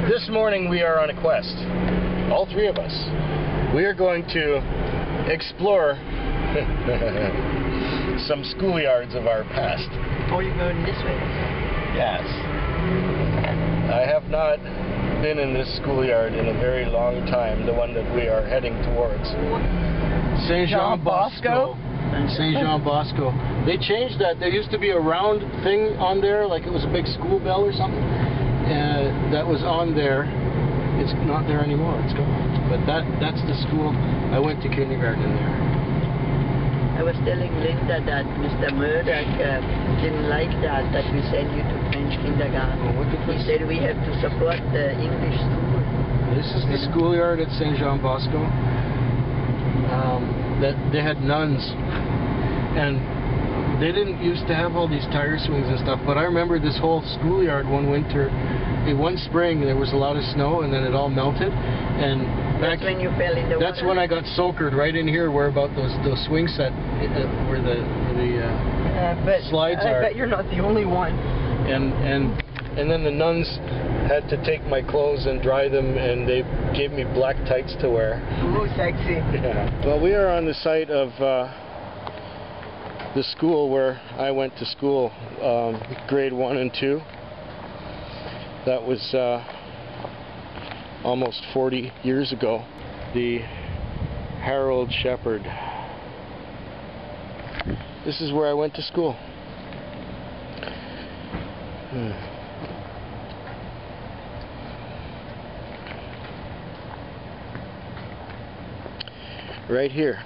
This morning we are on a quest, all three of us. We are going to explore some schoolyards of our past. Oh, you're going this way? Yes. I have not been in this schoolyard in a very long time, the one that we are heading towards. Saint-Jean-Bosco? Saint-Jean-Bosco. They changed that. There used to be a round thing on there, like it was a big school bell or something. That was on there. It's not there anymore. It's gone. But that's the school. I went to kindergarten there. I was telling Linda that Mr. Murdoch didn't like that we send you to French kindergarten. Oh, look at he this. said we have to support the English school. This is the schoolyard at Saint-Jean-Bosco. That they had nuns, and they didn't used to have all these tire swings and stuff. But I remember this whole schoolyard one winter. One spring there was a lot of snow, and then it all melted. And that's when you fell in the water. That's when I got soakered right in here, where about those swing set, where the slides are. I bet you're not the only one. And then the nuns had to take my clothes and dry them, and they gave me black tights to wear. Ooh, sexy. Yeah. Well, we are on the site of the school where I went to school, grade 1 and 2. That was almost 40 years ago. The Harold Sheppard. This is where I went to school. Right here.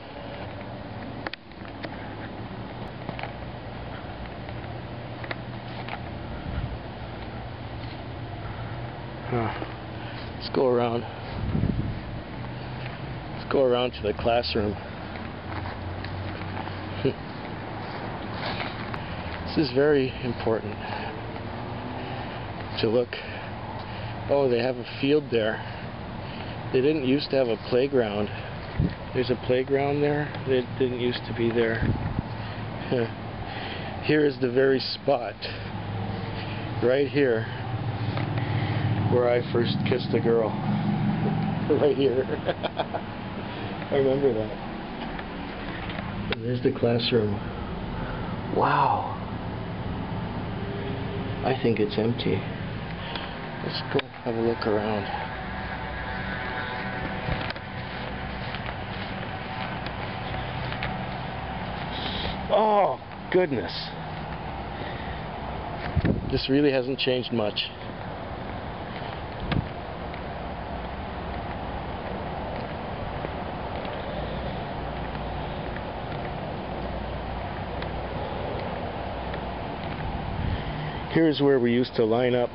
Let's go around. Let's go around to the classroom. This is very important to look. Oh, they have a field there. They didn't used to have a playground. There's a playground there that didn't used to be there. Here is the very spot, right here, where I first kissed a girl. Right here. I remember that. And there's the classroom. Wow. I think it's empty. Let's go have a look around. Oh, goodness. This really hasn't changed much. Here's where we used to line up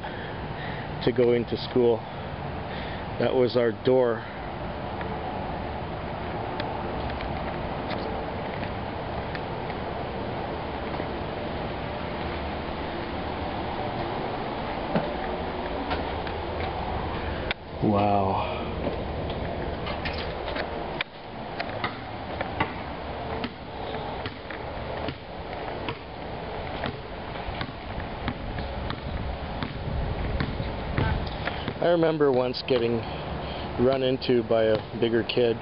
to go into school. That was our door. Wow. I remember once getting run into by a bigger kid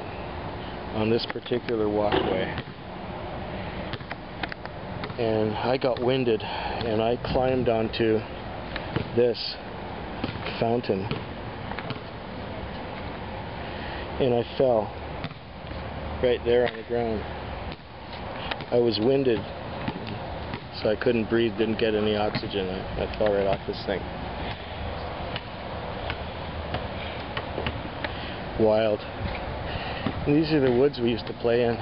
on this particular walkway, and I got winded and I climbed onto this fountain and I fell right there on the ground. I was winded, so I couldn't breathe, didn't get any oxygen. I fell right off this thing. Wild. And these are the woods we used to play in.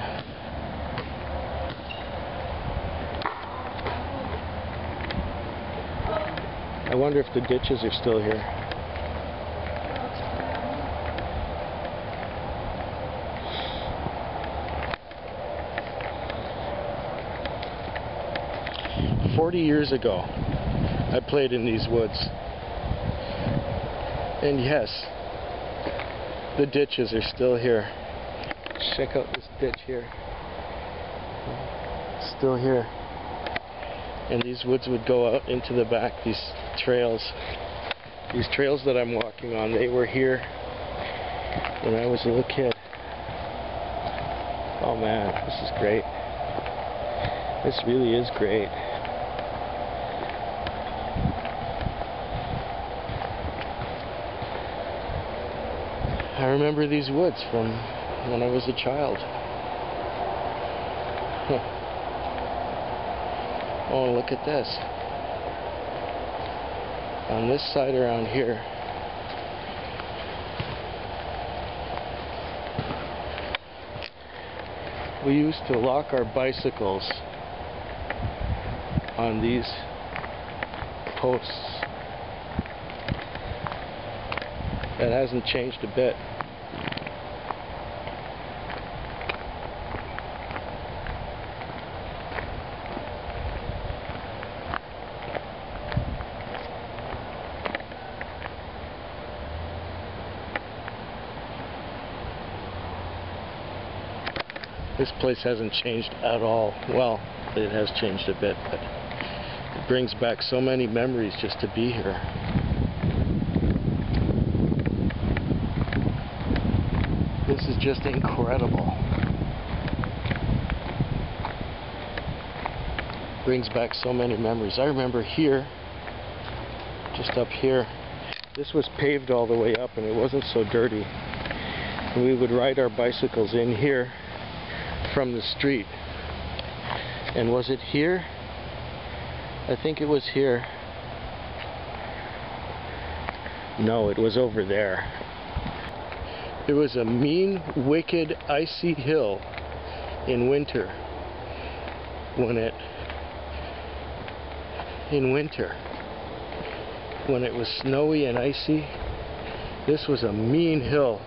I wonder if the ditches are still here. "40 years ago, I played in these woods. And yes, the ditches are still here. Check out this ditch here. Still here. And these woods would go out into the back, these trails. These trails that I'm walking on, they were here when I was a little kid. Oh man, this is great. This really is great. I remember these woods from when I was a child. Oh, look at this. On this side around here, we used to lock our bicycles on these posts. That hasn't changed a bit. This place hasn't changed at all. Well, it has changed a bit, but it brings back so many memories just to be here. This is just incredible. Brings back so many memories. I remember here, just up here, this was paved all the way up and it wasn't so dirty. And we would ride our bicycles in here from the street. And was it here? I think it was here. No, it was over there. It was a mean, wicked, icy hill in winter. When it was snowy and icy, this was a mean hill,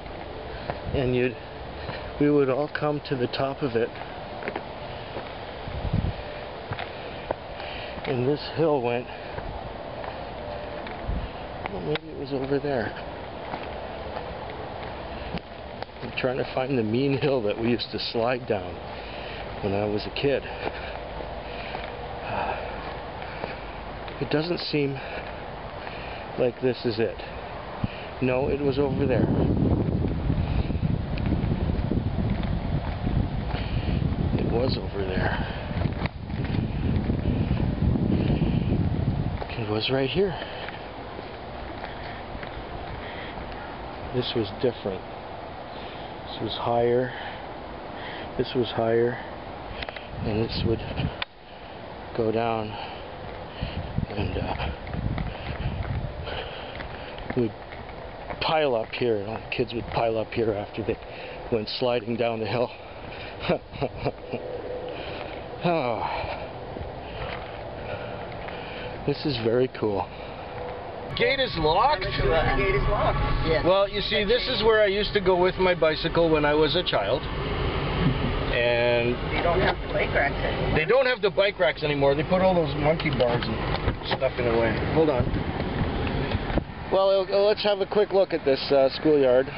and we would all come to the top of it, and this hill went, well, maybe it was over there. I'm trying to find the mean hill that we used to slide down when I was a kid. It doesn't seem like this is it. No, it was over there. It was over there. It was right here. This was different. This was higher. This was higher. And this would go down. And we'd pile up here. You know, kids would pile up here after they went sliding down the hill. Oh. This is very cool. Gate is locked? The gate is locked. Yes. Well, you see, this is where I used to go with my bicycle when I was a child. And they don't have the bike racks anymore. They don't have the bike racks anymore. They put all those monkey bars and stuff in the way. Hold on. Well, let's have a quick look at this schoolyard.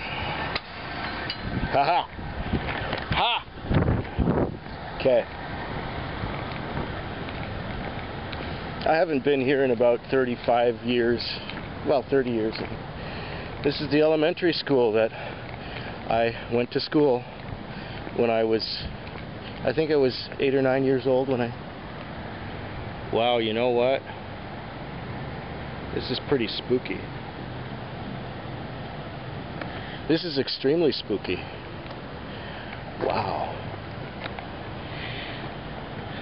Ha-ha. Ha! Okay. I haven't been here in about 35 years. Well, 30 years. This is the elementary school that I went to school when I think I was 8 or 9 years old when I... Wow, you know what? This is pretty spooky. This is extremely spooky. Wow.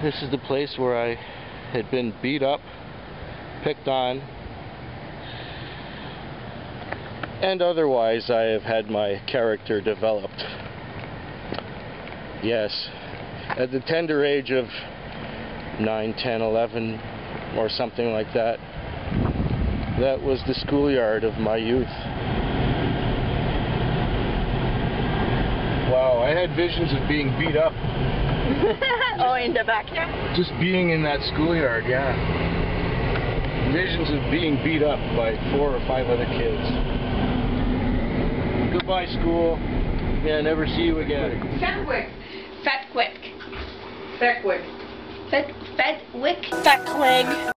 This is the place where I had been beat up, picked on, and otherwise I have had my character developed. Yes, at the tender age of 9, 10, 11 or something like that, that was the schoolyard of my youth. Wow, I had visions of being beat up. Oh, in the backyard? Just being in that schoolyard, yeah. Visions of being beat up by 4 or 5 other kids. Goodbye, school. May I never see you again. Fedwick. Fedwick. Fedwick. Fedwick. Fedwick.